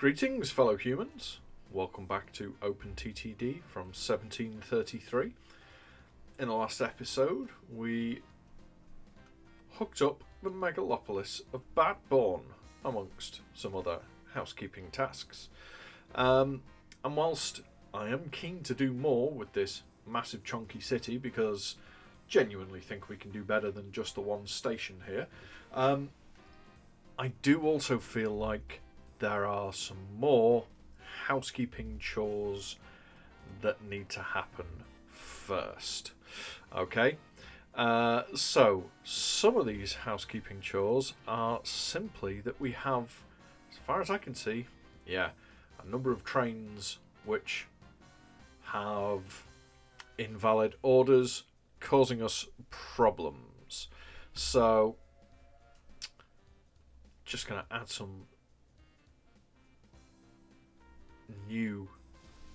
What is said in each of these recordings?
Greetings, fellow humans. Welcome back to OpenTTD from 1733. In the last episode, we hooked up the megalopolis of Badbourne, amongst some other housekeeping tasks. And whilst I am keen to do more with this massive chunky city, because genuinely think we can do better than just the one station here, I do also feel like there are some more housekeeping chores that need to happen first. Okay, so some of these housekeeping chores are simply that we have, as far as I can see, a number of trains which have invalid orders causing us problems. So just going to add some new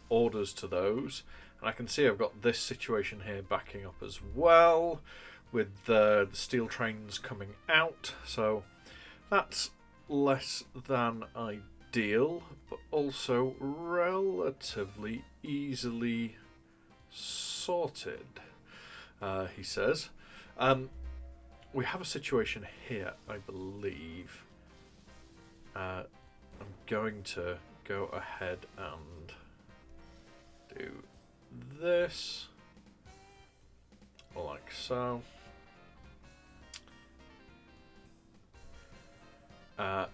orders to those, and I can see I've got this situation here backing up as well with the steel trains coming out, so that's less than ideal but also relatively easily sorted, he says. We have a situation here, I believe. I'm going to go ahead and do this like so. I'm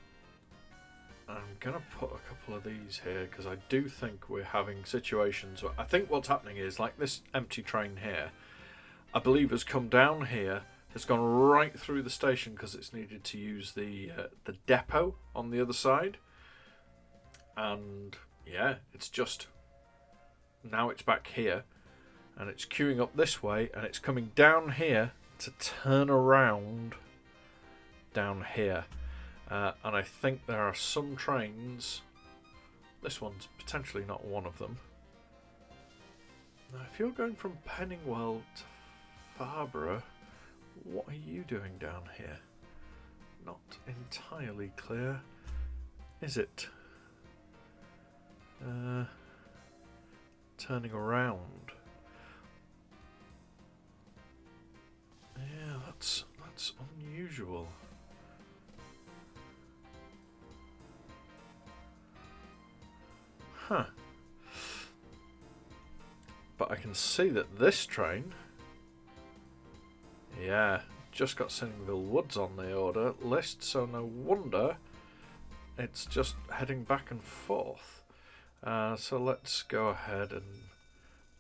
gonna put a couple of these here because I do think we're having situations where I think what's happening is, like, this empty train here, I believe has come down here, has gone right through the station because it's needed to use the depot on the other side. And it's just, now it's back here and it's queuing up this way and it's coming down here to turn around down here. And I think there are some trains, this one's potentially not one of them. Now, if you're going from Penningwell to Farborough, what are you doing down here? Not entirely clear, is it? Turning around. Yeah, that's unusual. Huh. But I can see that this train, just got Senningville Woods on the order list, so no wonder it's just heading back and forth. So let's go ahead and,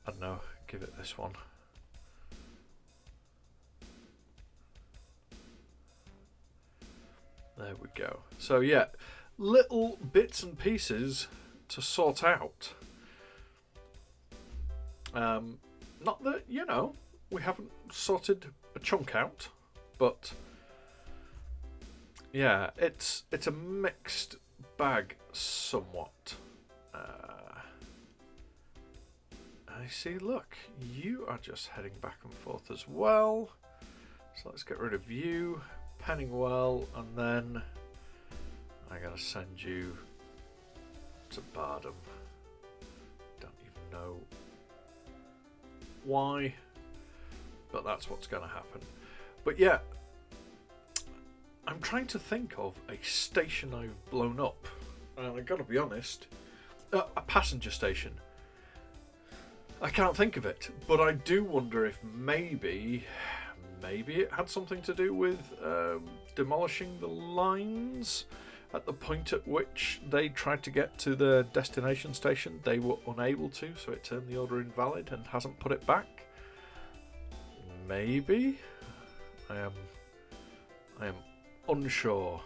I don't know, give it this one. There we go. So little bits and pieces to sort out. Not that, we haven't sorted a chunk out, but it's a mixed bag somewhat. I see, look, you are just heading back and forth as well. So let's get rid of you, Penningwell, and then I gotta send you to Bardham. Don't even know why, but that's what's gonna happen. But I'm trying to think of a station I've blown up, and I've got to be honest, a passenger station. I can't think of it, but I do wonder if maybe it had something to do with demolishing the lines at the point at which they tried to get to the destination station. They were unable to, so it turned the order invalid and hasn't put it back. Maybe? I am unsure,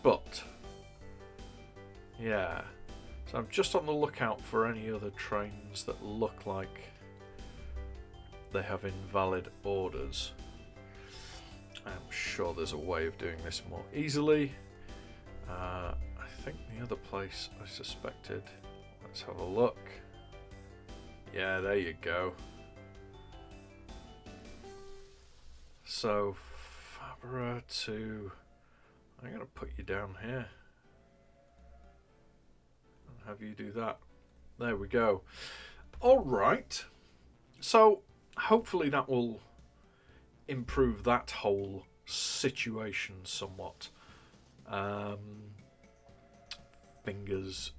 but so I'm just on the lookout for any other trains that look like they have invalid orders. I'm sure there's a way of doing this more easily. I think the other place I suspected, let's have a look. Yeah, there you go. So Farborough to, I'm going to put you down here. have you do that. There we go. All right. So hopefully that will improve that whole situation somewhat. Fingers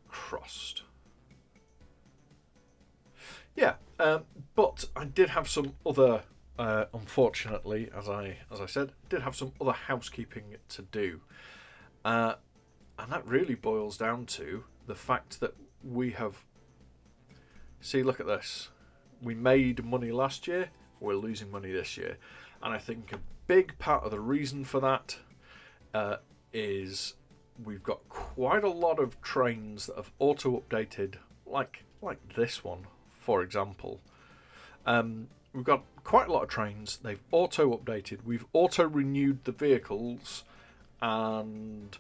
crossed. Yeah, but I did have some other, unfortunately, as I said, did have some other housekeeping to do, and that really boils down to the fact that we have. See, look at this. We made money last year. We're losing money this year, and I think a big part of the reason for that is we've got quite a lot of trains that have auto-updated, like this one, for example. We've got quite a lot of trains. They've auto-updated. We've auto-renewed the vehicles, and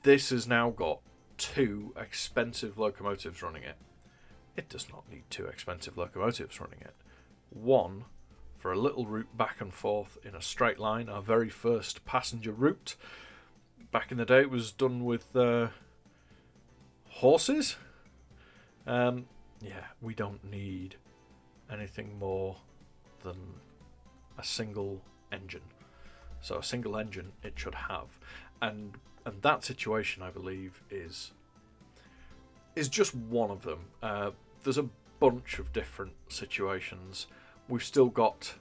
this has now got 2 expensive locomotives running it. It does not need 2 expensive locomotives running it. One for a little route back and forth in a straight line, our very first passenger route. Back in the day, it was done with horses. Yeah, we don't need anything more than a single engine. So a single engine it should have. And that situation, I believe, is just one of them. There's a bunch of different situations. We've still got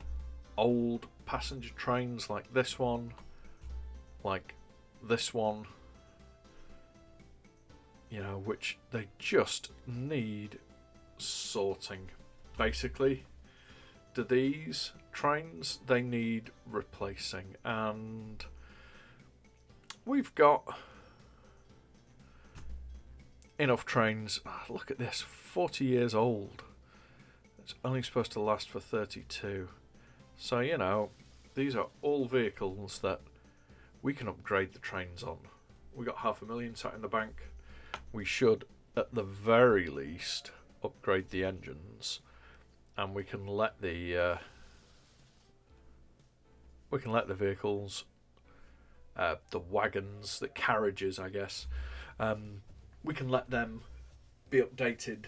old passenger trains like this one, which they just need sorting. Basically, these trains, they need replacing, and we've got enough trains. Look at this, 40 years old. It's only supposed to last for 32. So, these are all vehicles that we can upgrade the trains on. We got $500,000 sat in the bank. We should, at the very least, upgrade the engines, and we can let the vehicles, the wagons, the carriages, I guess, we can let them be updated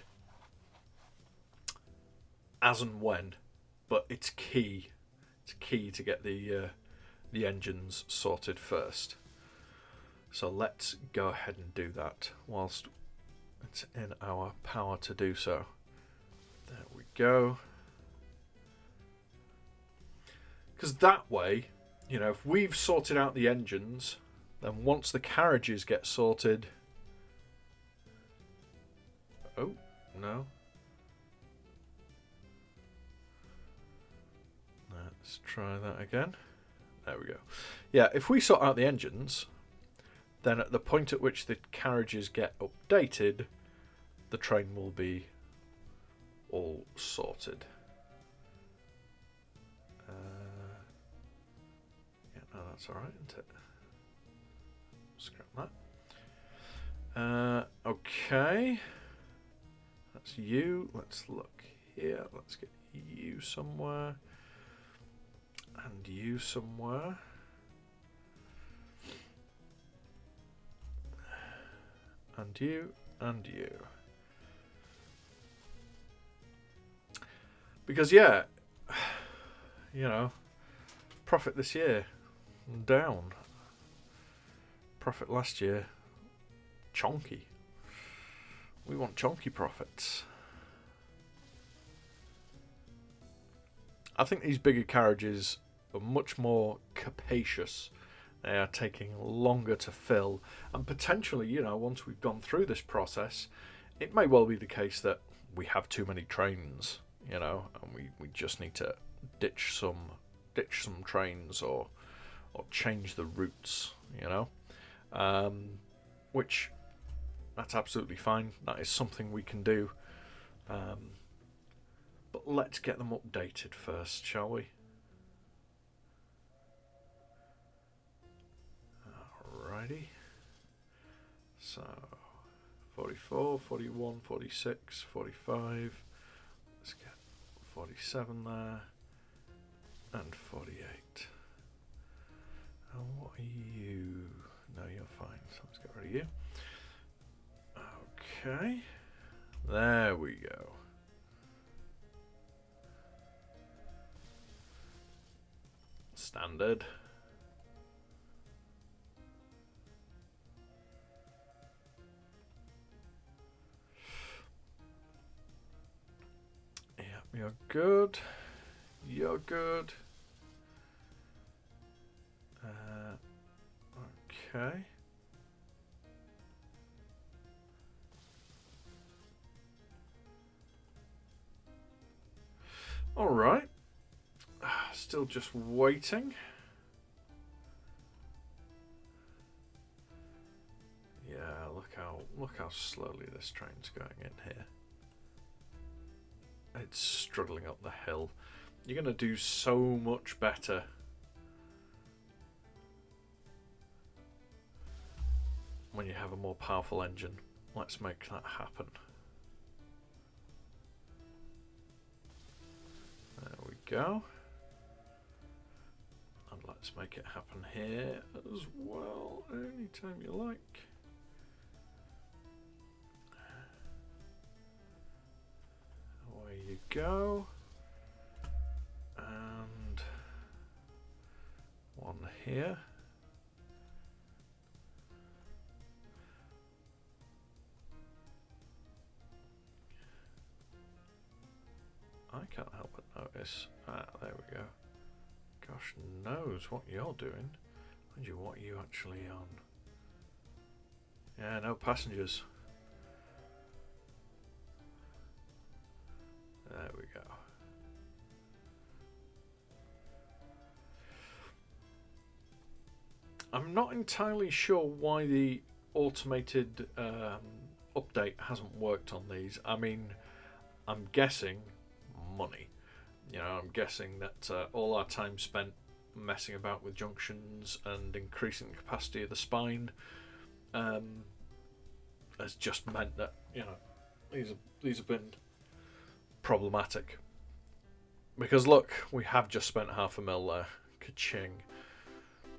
as and when. But it's key. It's key to get the engines sorted first. So let's go ahead and do that whilst it's in our power to do so. There we go. Because that way, if we've sorted out the engines, then once the carriages get sorted... Oh, no. Let's try that again. There we go. Yeah, if we sort out the engines, then at the point at which the carriages get updated, the train will be all sorted. Yeah, no, that's alright, isn't it? Scrap that. Okay. That's you. Let's look here. Let's get you somewhere. And you somewhere. And you. And you. Because, yeah, profit this year, down. Profit last year, chonky. We want chonky profits. I think these bigger carriages are much more capacious. They are taking longer to fill. And potentially, once we've gone through this process, it may well be the case that we have too many trains, and we just need to ditch some trains or change the routes, which that's absolutely fine. That is something we can do. But let's get them updated first, shall we? Alrighty. So 44, 41, 46, 45. Let's get 47 there. And 48. And what are you? No, you're fine. So let's get rid of you. Okay. There we go. Standard. Yep, you're good. You're good. Okay. All right. Still just waiting. Yeah, look how slowly this train's going in here. It's struggling up the hill. You're going to do so much better when you have a more powerful engine. Let's make that happen. There we go. And let's make it happen here as well, anytime you like. Away you go. And one here. I can't help but notice. Ah, there we go. Gosh knows what you're doing. Mind you, what are you actually on? Yeah, no passengers. There we go. I'm not entirely sure why the automated update hasn't worked on these. I mean, I'm guessing money. You know, I'm guessing that all our time spent messing about with junctions and increasing the capacity of the spine has just meant that, you know, these have been problematic. Because look, we have just spent $500,000 there. Ka-ching.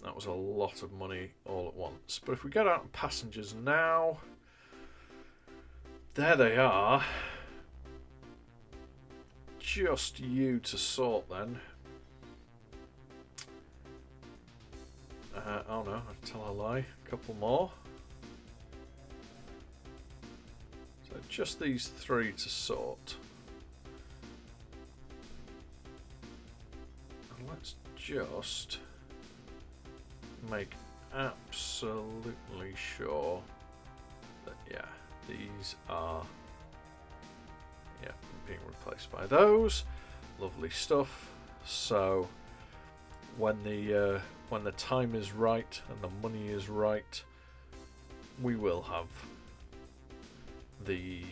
That was a lot of money all at once. But if we get out on passengers now, there they are. Just you to sort then. Oh no, I tell a lie. A couple more. So just these three to sort. And let's just make absolutely sure that, yeah, these are being replaced by those. Lovely stuff. So when the time is right and the money is right, we will have the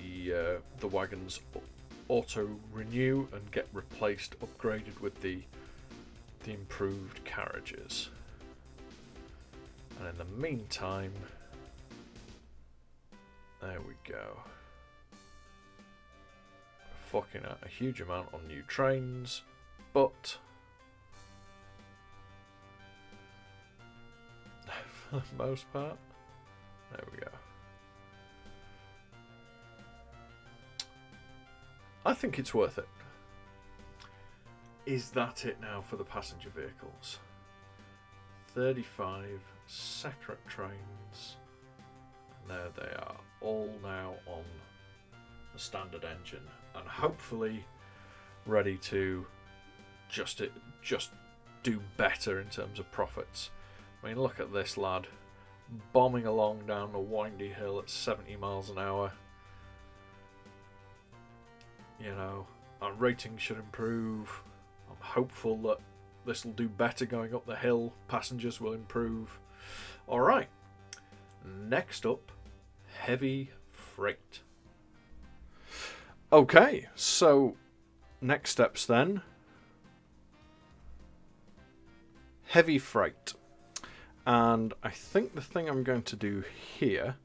wagons auto renew and get replaced, upgraded with the improved carriages. And in the meantime, there we go. Fucking out a huge amount on new trains, but for the most part, there we go. I think it's worth it. Is that it now for the passenger vehicles? 35 separate trains, and there they are, all now on the standard engine, and hopefully ready to just do better in terms of profits. I mean, look at this lad bombing along down a windy hill at 70 miles an hour. You know, our rating should improve. I'm hopeful that this will do better going up the hill. Passengers will improve. Alright, next up, heavy freight. Okay, so next steps then. Heavy freight. And I think the thing I'm going to do here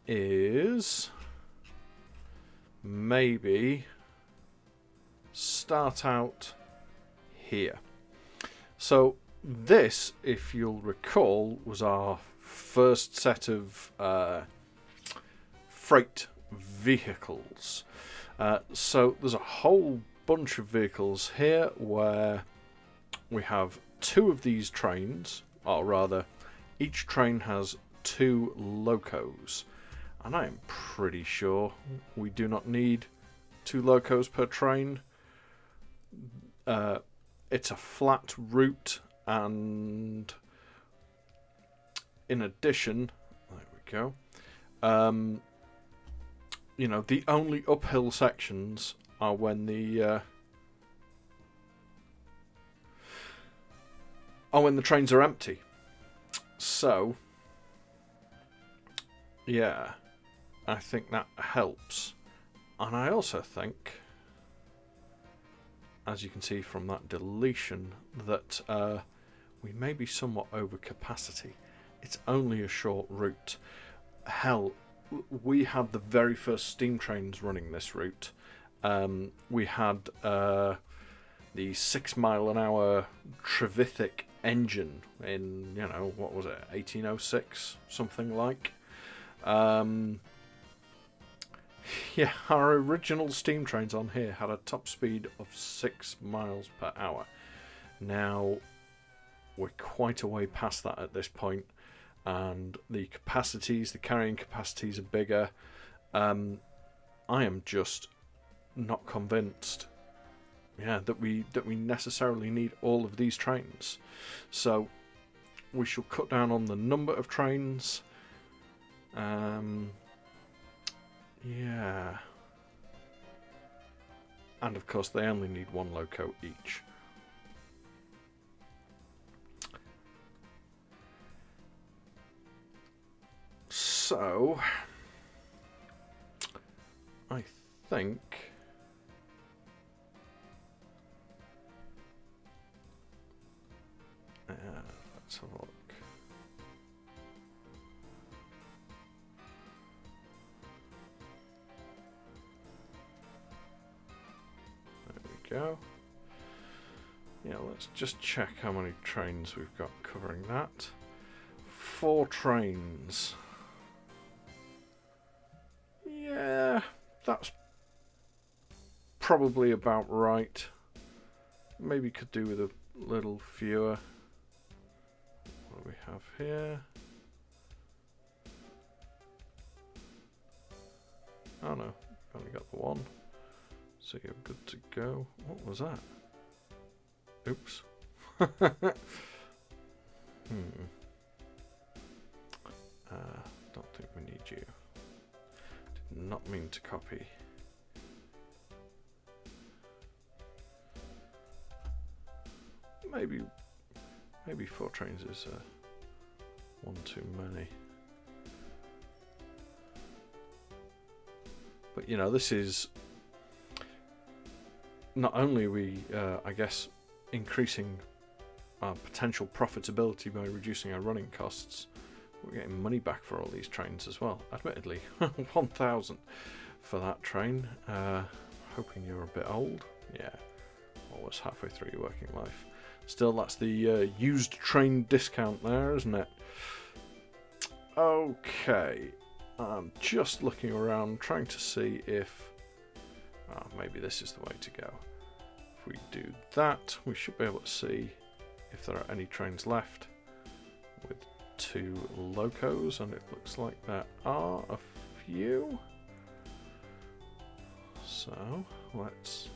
is maybe start out here. So this, if you'll recall, was our first set of freight vehicles. So there's a whole bunch of vehicles here where we have 2 of these trains, or rather, each train has 2 locos. And I am pretty sure we do not need 2 locos per train. It's a flat route, and in addition, there we go. You know, the only uphill sections are when the trains are empty. So, yeah, I think that helps. And I also think, as you can see from that deletion, that we may be somewhat over capacity. It's only a short route. Hell, we had the very first steam trains running this route. We had the 6 mile an hour Trevithick engine in, you know, what was it, 1806, something like. Yeah, our original steam trains on here had a top speed of 6 miles per hour. Now, we're quite a way past that at this point, and the carrying capacities are bigger. I am just not convinced, that we necessarily need all of these trains. So we shall cut down on the number of trains. Yeah. And of course they only need 1 loco each. So I think let's have a look. Go. Yeah, let's just check how many trains we've got covering that. 4 trains. Yeah, that's probably about right. Maybe could do with a little fewer. What do we have here? Oh no, only got the 1. So you're good to go. What was that? Oops. Don't think we need you. Did not mean to copy. Maybe 4 trains is 1 too many. But you know, this is not only are we, I guess, increasing our potential profitability by reducing our running costs, we're getting money back for all these trains as well. Admittedly, 1,000 for that train. Hoping you're a bit old. Yeah, almost halfway through your working life. Still, that's the used train discount there, isn't it? Okay, I'm just looking around, trying to see if maybe this is the way to go. If we do that, we should be able to see if there are any trains left with 2 locos, and it looks like there are a few. So let's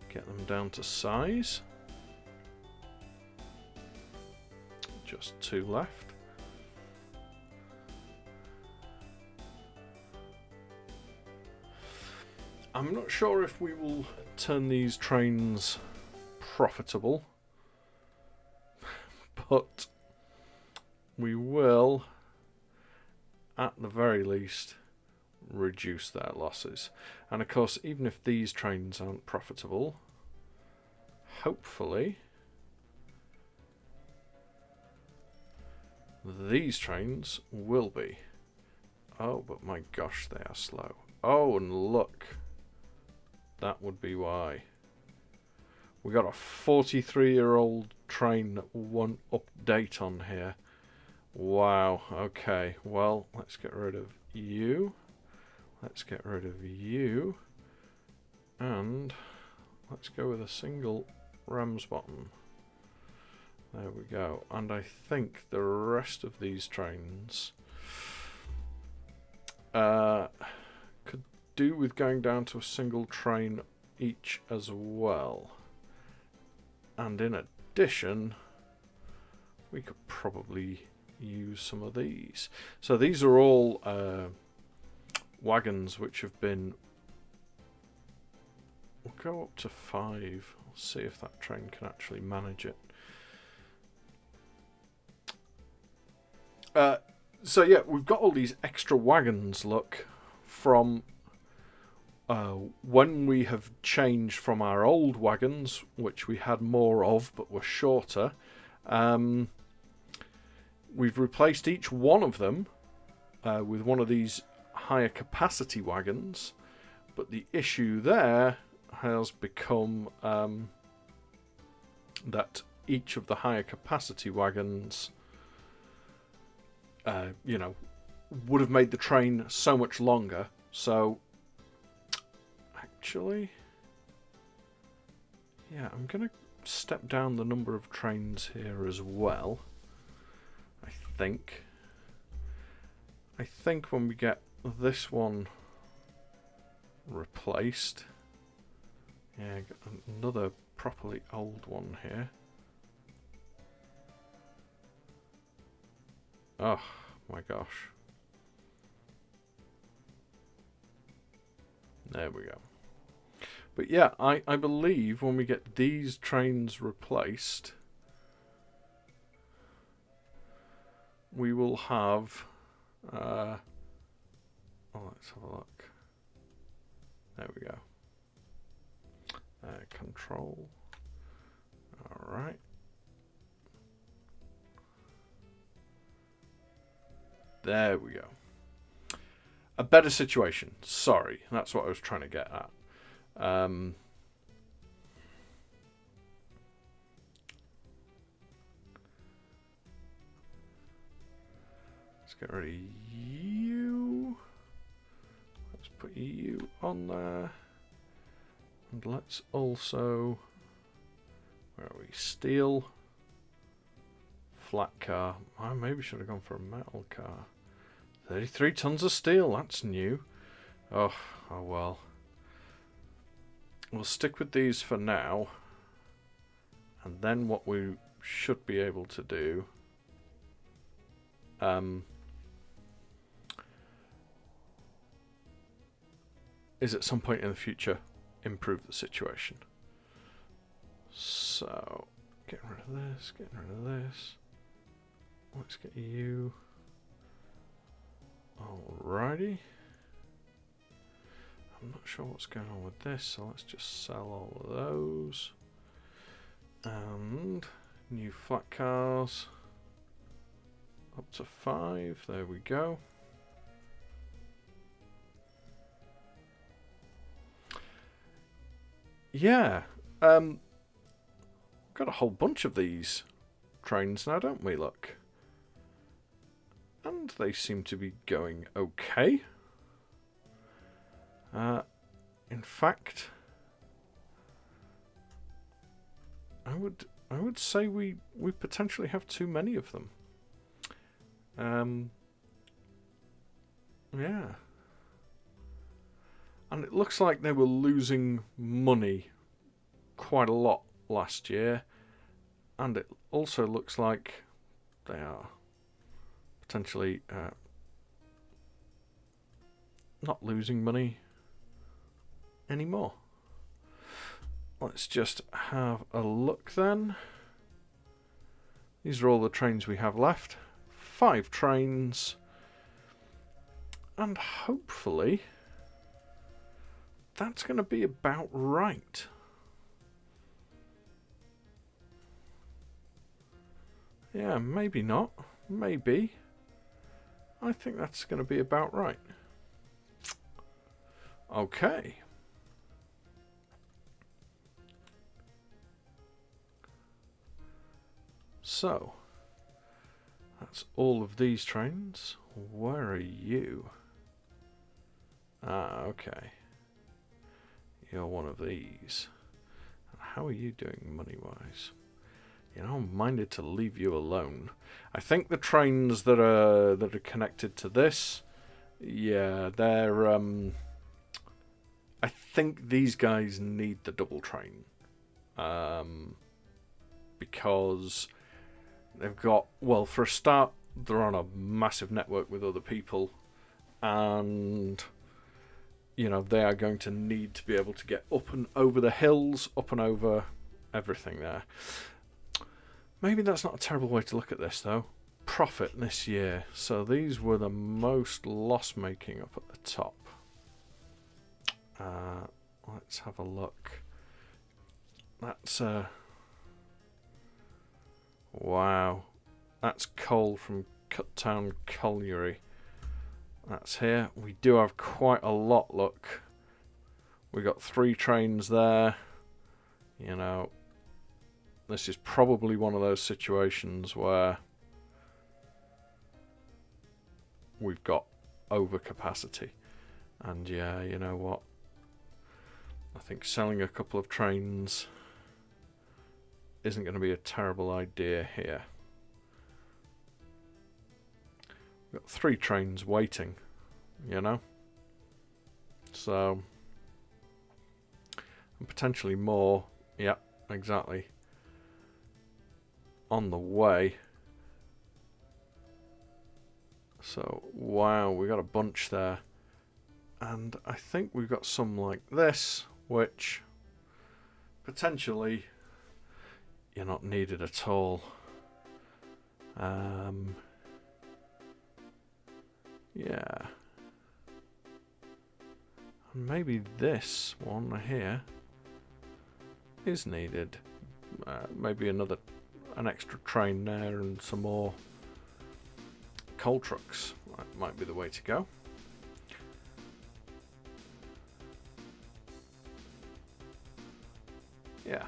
get them down to size. Just 2 left. I'm not sure if we will turn these trains profitable, but we will, at the very least, reduce their losses. And of course, even if these trains aren't profitable, hopefully these trains will be. Oh, but my gosh, they are slow. Oh, and look. That would be why. We got a 43-year-old train that won't update on here. Wow, okay. Well, let's get rid of you. Let's get rid of you. And let's go with a single Ramsbottom. There we go. And I think the rest of these trains could do with going down to a single train each as well. And in addition, we could probably use some of these. So these are all wagons which have been... We'll go up to 5. I'll see if that train can actually manage it. So yeah, we've got all these extra wagons, look, from when we have changed from our old wagons, which we had more of but were shorter. We've replaced each one of them with one of these higher capacity wagons, but the issue there has become that each of the higher capacity wagons you know, would have made the train so much longer. So actually, yeah, I'm going to step down the number of trains here as well. I think when we get this one replaced, yeah, another properly old one here. Oh my gosh. There we go. But yeah, I believe when we get these trains replaced, we will have... oh, let's have a look. There we go. Control. Alright. There we go. A better situation. Sorry, that's what I was trying to get at. Let's get rid of you. Let's put you on there. And let's also... Where are we? Steel. Flat car. I maybe should have gone for a metal car. 33 tons of steel. That's new. Oh well. We'll stick with these for now. And then what we should be able to do... is at some point in the future improve the situation. So, getting rid of this, getting rid of this. Let's get you. Alrighty. I'm not sure what's going on with this, so let's just sell all of those. And new flat cars. Up to 5, there we go. Yeah, got a whole bunch of these trains now, don't we, look? And they seem to be going okay. In fact, I would say we potentially have too many of them. Yeah. And it looks like they were losing money quite a lot last year. And it also looks like they are potentially not losing money anymore. Let's just have a look then. These are all the trains we have left. 5 trains. And hopefully... that's going to be about right. Yeah, maybe not. Maybe. I think that's going to be about right. Okay. So, that's all of these trains. Where are you? Ah, okay. You're one of these. How are you doing money-wise? You know, I'm minded to leave you alone. I think the trains that are connected to this, yeah, they're I think these guys need the double train. Because they've got, well, for a start, they're on a massive network with other people, and you know, they are going to need to be able to get up and over the hills, up and over everything there. Maybe that's not a terrible way to look at this, though. Profit this year. So these were the most loss-making up at the top. Let's have a look. That's wow. That's coal from Cuttown Colliery. That's here. We do have quite a lot, look. We got 3 trains there. You know, this is probably one of those situations where we've got overcapacity. And yeah, you know what? I think selling a couple of trains isn't going to be a terrible idea here. We've got 3 trains waiting, you know? So, and potentially more. Yep, exactly. On the way. So, wow, we got a bunch there. And I think we've got some like this, which potentially you're not needed at all. Yeah. And maybe this one here is needed. Maybe an extra train there and some more coal trucks. That might be the way to go. Yeah,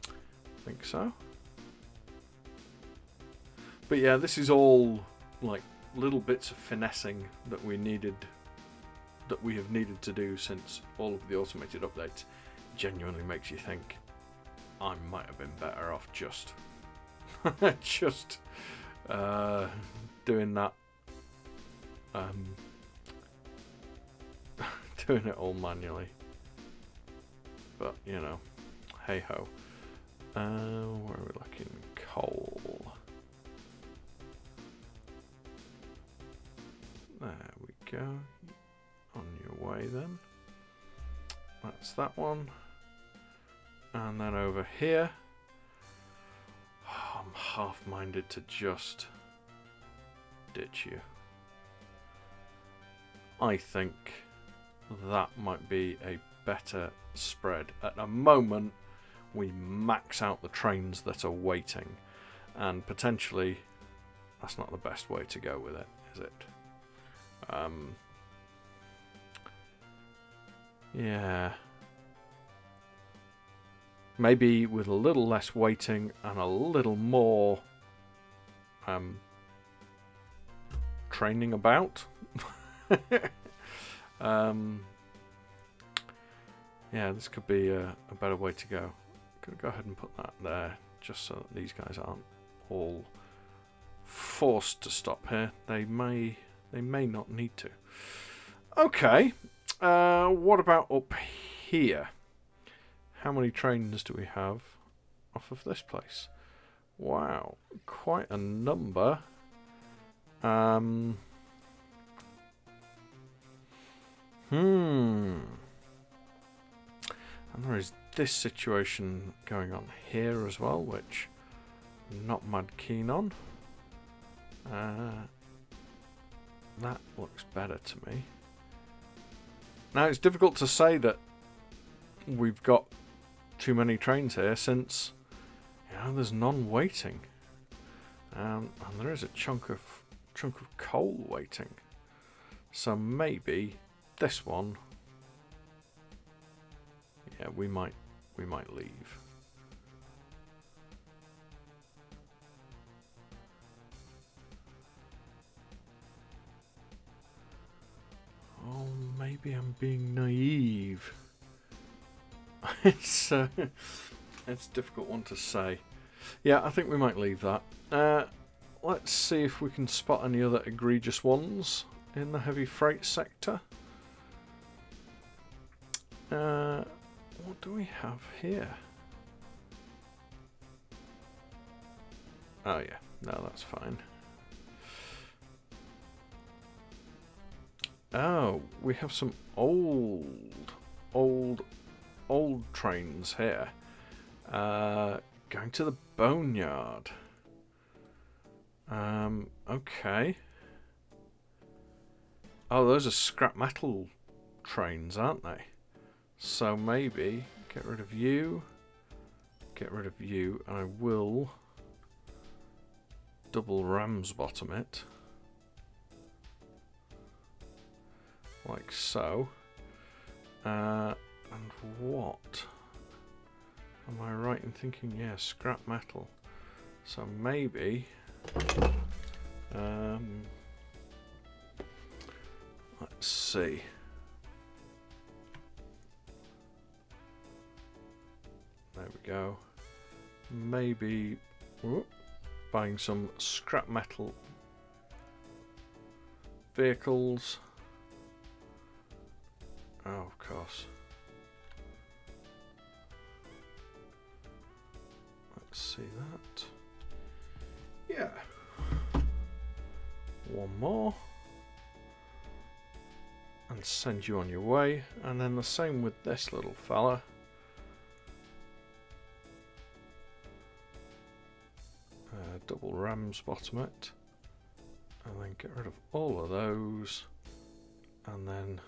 I think so. But yeah, this is all like little bits of finessing that we have needed to do since all of the automated updates. Genuinely makes you think I might have been better off just doing that, doing it all manually. But you know, hey ho. Where are we looking? Coal. There we go. On your way then. That's that one. And then over here. Oh, I'm half-minded to just ditch you. I think that might be a better spread. At the moment, we max out the trains that are waiting, and potentially that's not the best way to go with it, is it? Yeah. Maybe with a little less waiting and a little more training about. Yeah, this could be a better way to go. Could go ahead and put that there, just so that these guys aren't all forced to stop here. They may not need to. Okay, what about up here? How many trains do we have off of this place? Wow, quite a number. And there is this situation going on here as well, which I'm not mad keen on. That looks better to me. Now, it's difficult to say that we've got too many trains here, since there's none waiting, and there is a chunk of coal waiting. So maybe this one, yeah, we might leave. Oh maybe I'm being naive. It's a difficult one to say. Yeah, I think we might leave that. Let's see if we can spot any other egregious ones in the heavy freight sector. What do we have here? Oh yeah, no, that's fine. Oh, we have some old trains here. Going to the boneyard. Okay. Oh, those are scrap metal trains, aren't they? So maybe get rid of you, and I will double rams bottom it. Like so. And what? Am I right in thinking, yeah, scrap metal. So maybe let's see. There we go. Maybe buying some scrap metal vehicles. Oh, of course. Let's see that. Yeah. One more. And send you on your way. And then the same with this little fella. Double rams bottom it. And then get rid of all of those. And then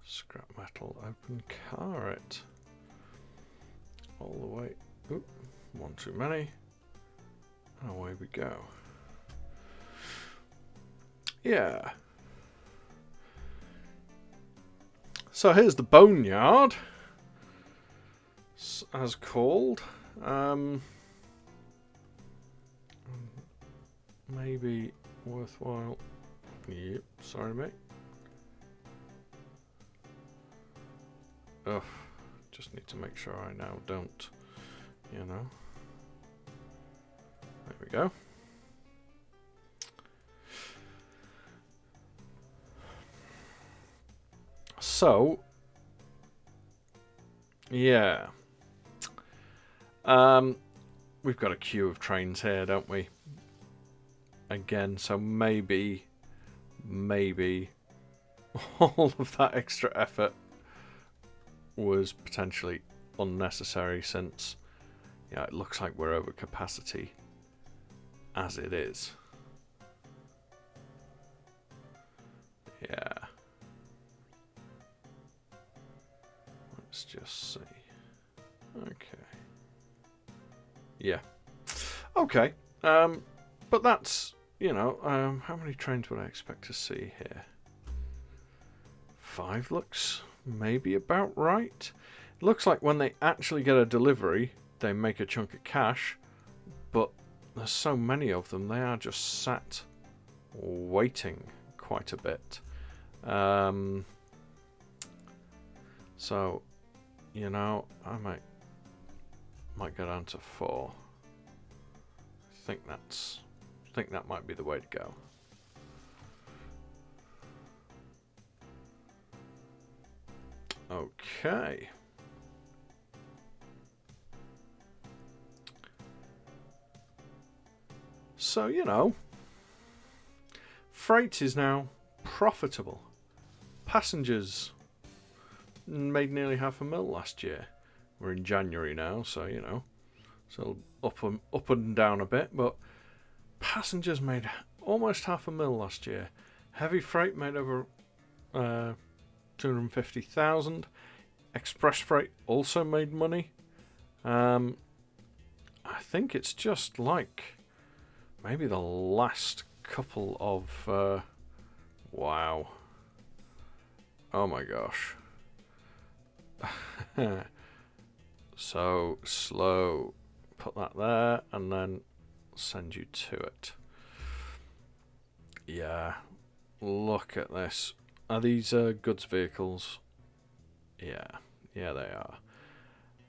scrap metal open car it. All the way. Oop, one too many. And away we go. Yeah. So here's the boneyard, as called. Maybe worthwhile. Yep, sorry mate. Ugh, just need to make sure I now don't, you know. There we go. So, yeah. We've got a queue of trains here, don't we? Again, so maybe all of that extra effort was potentially unnecessary, since it looks like we're over capacity as it is. Yeah. Let's just see. Okay. Yeah. Okay. But that's, how many trains would I expect to see here? 5 looks maybe about right. It looks like when they actually get a delivery, they make a chunk of cash, but there's so many of them, they are just sat waiting quite a bit. So, I might go down to 4. I think that might be the way to go. Okay. So, freight is now profitable. Passengers made nearly $500,000 last year. We're in January now, so so up and down a bit, but passengers made almost $500,000 last year. Heavy freight made over 250,000. Express freight also made money. I think it's just like maybe the last couple of wow. Oh my gosh. So slow. Put that there and then send you to it. Yeah. Look at this. Are these goods vehicles? Yeah. Yeah, they are.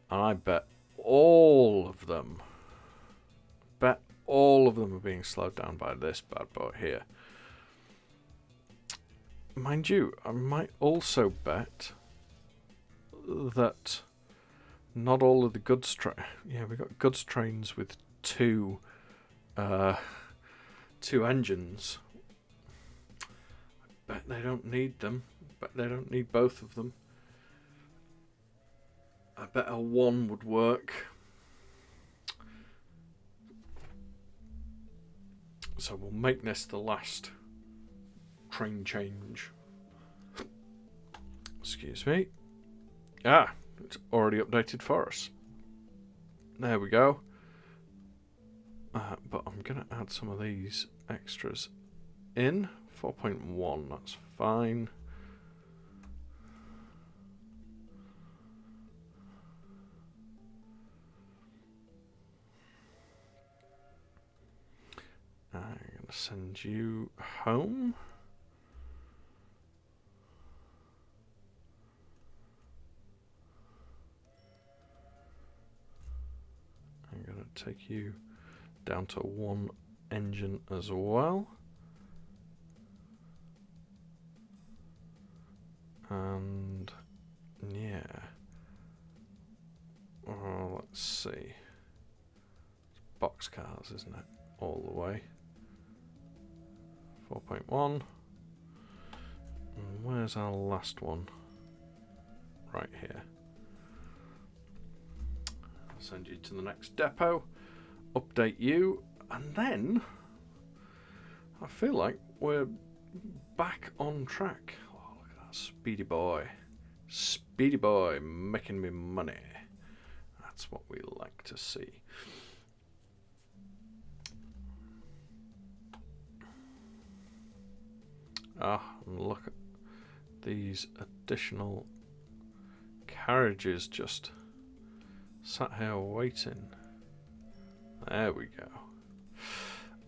And I bet all of them are being slowed down by this bad boy here. Mind you, I might also bet that not all of the goods yeah, we've got goods trains with two engines. I bet they don't need them. Bet they don't need both of them. I bet a one would work. So we'll make this the last train change. Excuse me. Ah, it's already updated for us. There we go. But I'm going to add some of these extras in. 4.1, that's fine. I'm going to send you home. I'm going to take you down to one engine as well. And yeah. Oh, let's see. It's boxcars, isn't it? All the way. 4.1. And where's our last one? Right here. I'll send you to the next depot, update you, and then I feel like we're back on track. Oh, look at that speedy boy. Speedy boy making me money. That's what we like to see. And look at these additional carriages just sat here waiting. There we go.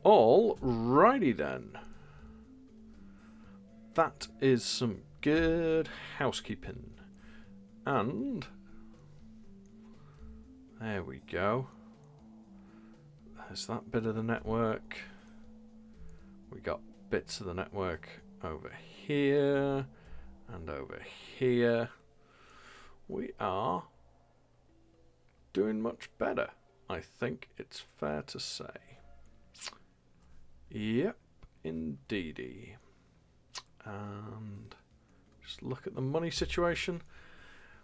Alrighty then. That is some good housekeeping. And there we go. There's that bit of the network. We got bits of the network over here and over here. We are doing much better, I think it's fair to say. Yep, indeedy. And just look at the money situation.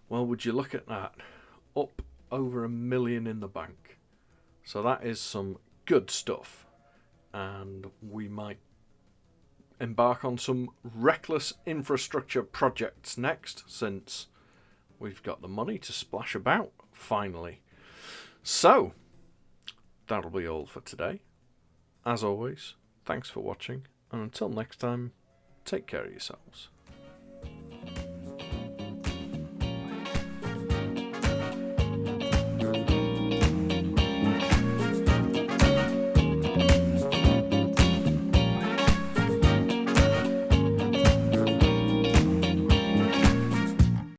Well, would you look at that? Up over $1 million in the bank. So that is some good stuff. And we might embark on some reckless infrastructure projects next, since we've got the money to splash about, finally. So, that'll be all for today. As always, thanks for watching, and until next time, take care of yourselves.